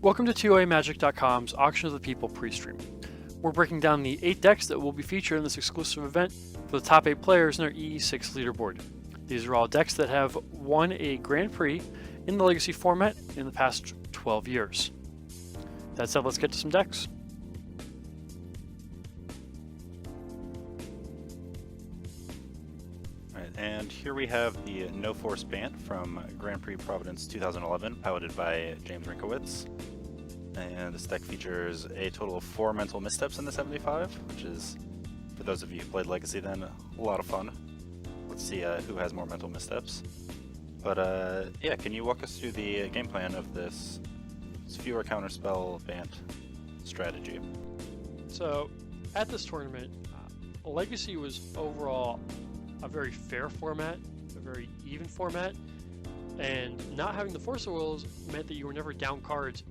Welcome to TOAMagic.com's Auction of the People pre-stream. We're breaking down the 8 decks that will be featured in this exclusive event for the top 8 players in our EE6 leaderboard. These are all decks that have won a Grand Prix in the Legacy format in the past 12 years. That said, let's get to some decks. And here we have the No Force Bant from Grand Prix Providence 2011, piloted by James Rinkowitz. And this deck features a total of 4 mental missteps in the 75, which is, for those of you who played Legacy then, a lot of fun. Let's see who has more mental missteps. But yeah, can you walk us through the game plan of this fewer counterspell Bant strategy? So, at this tournament, Legacy was overall a very fair format, a very even format, and not having the Force of Wills meant that you were never down cards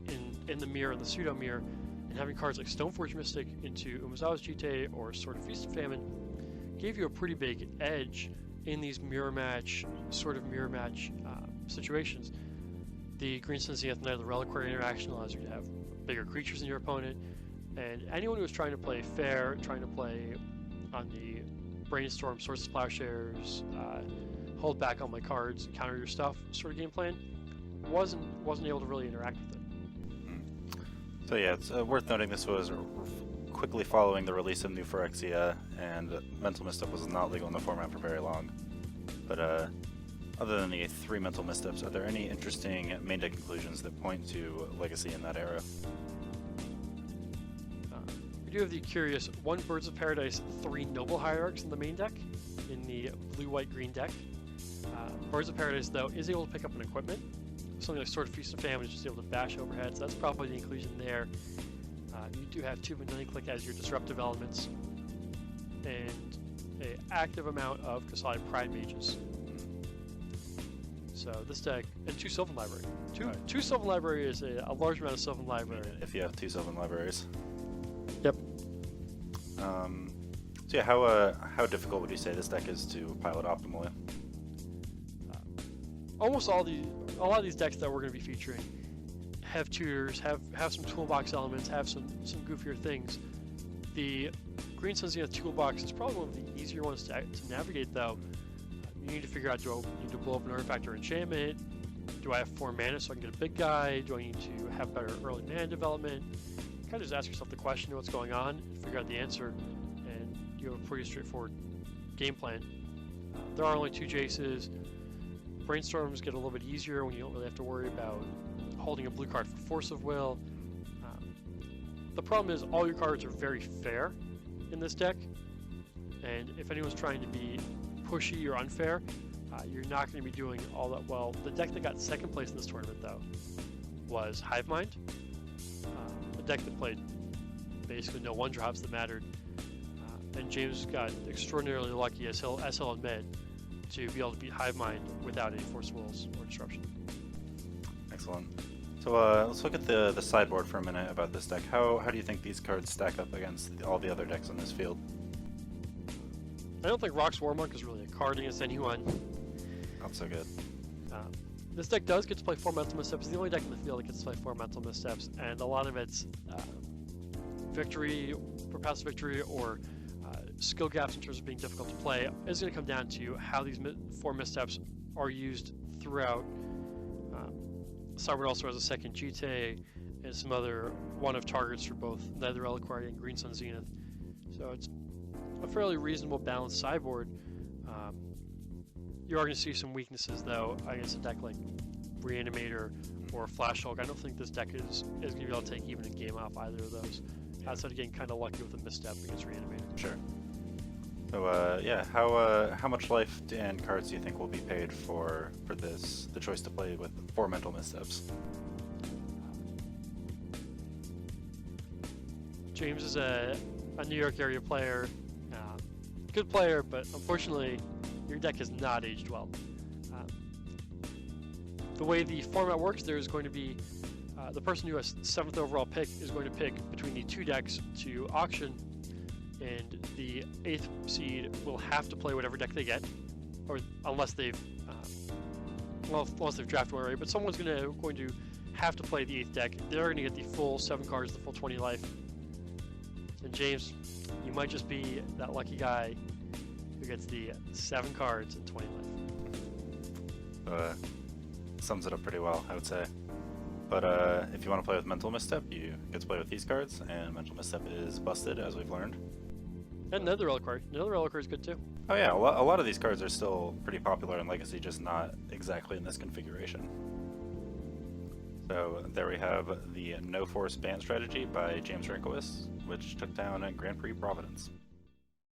in the mirror and the pseudo mirror, and having cards like Stoneforge Mystic into Umezawa's Jite or Sword of Feast and Famine gave you a pretty big edge in these sort of mirror match situations. The Green Sun Zenith Knight of the Reliquary interaction allows you to have bigger creatures than your opponent, and anyone who was trying to play fair, trying to play on the Brainstorm, Sources Plowshares, hold back on my cards, counter your stuff sort of game plan, wasn't able to really interact with it. So yeah, it's worth noting this was quickly following the release of New Phyrexia, and Mental Misstep was not legal in the format for very long. But other than the 3 mental missteps, are there any interesting main deck conclusions that point to Legacy in that era? We do have the curious 1 Birds of Paradise, 3 Noble Hierarchs in the main deck, in the blue-white-green deck. Birds of Paradise, though, is able to pick up an equipment. Something like Sword of Feast and Famine is just able to bash overhead, so that's probably the inclusion there. You do have 2 Vanillion Click as your disruptive elements, and an active amount of Kasali Pride Mages. So this deck, and 2 Sylvan Library. Two Sylvan Library is a large amount of Sylvan Library. If you have 2 Sylvan Libraries. Yep. So yeah, how difficult would you say this deck is to pilot optimally? Almost a lot of these decks that we're going to be featuring have tutors, have some toolbox elements, have some goofier things. The Green Sun Zenith toolbox is probably one of the easier ones to navigate, though. You need to figure out, do I need to blow up an artifact or enchantment? Do I have 4 mana so I can get a big guy? Do I need to have better early mana development? Kind of just ask yourself the question of what's going on, and figure out the answer, and you have a pretty straightforward game plan. There are only 2 Jaces. Brainstorms get a little bit easier when you don't really have to worry about holding a blue card for Force of Will. The problem is all your cards are very fair in this deck, and if anyone's trying to be pushy or unfair, you're not going to be doing all that well. The deck that got 2nd place in this tournament, though, was Hivemind, a deck that played basically no 1-drops that mattered, and James got extraordinarily lucky, as he'll admit, to be able to beat Hivemind without any Force of Wills or disruption. Excellent. So let's look at the sideboard for a minute about this deck. How do you think these cards stack up against all the other decks on this field? I don't think Rock's Warmonk is really a card against anyone. Not so good. This deck does get to play 4 mental missteps. It's the only deck in the field that gets to play 4 mental missteps, and a lot of its victory, for passive victory, or skill gaps in terms of being difficult to play is going to come down to how these 4 missteps are used throughout. Sideboard also has a 2nd Jite and some other one-of targets for both Knight of the Reliquary and Green Sun Zenith. So it's a fairly reasonable balanced sideboard. You are going to see some weaknesses, though, against a deck like Reanimator or Flash Hulk. I don't think this deck is going to be able to take even a game off either of those. Outside of getting kind of lucky with a misstep against Reanimator. Sure. So yeah, how much life and cards do you think will be paid for the choice to play with 4 mental missteps? James is a New York area player, good player, but unfortunately your deck has not aged well. The way the format works, there is going to be the person who has 7th overall pick is going to pick between the 2 decks to auction, and the 8th seed will have to play whatever deck they get, or unless they've drafted one already. But someone's going to have to play the 8th deck. They're going to get the full 7 cards, the full 20 life. And James, you might just be that lucky guy who gets the 7 cards and 20 life. Sums it up pretty well, I would say. But if you want to play with Mental Misstep, you get to play with these cards, and Mental Misstep is busted, as we've learned. And another Reliquary. Another Reliquary is good too. Oh yeah, a lot of these cards are still pretty popular in Legacy, just not exactly in this configuration. So there we have the No Force Bant strategy by James Rinkowitz, which took down Grand Prix Providence.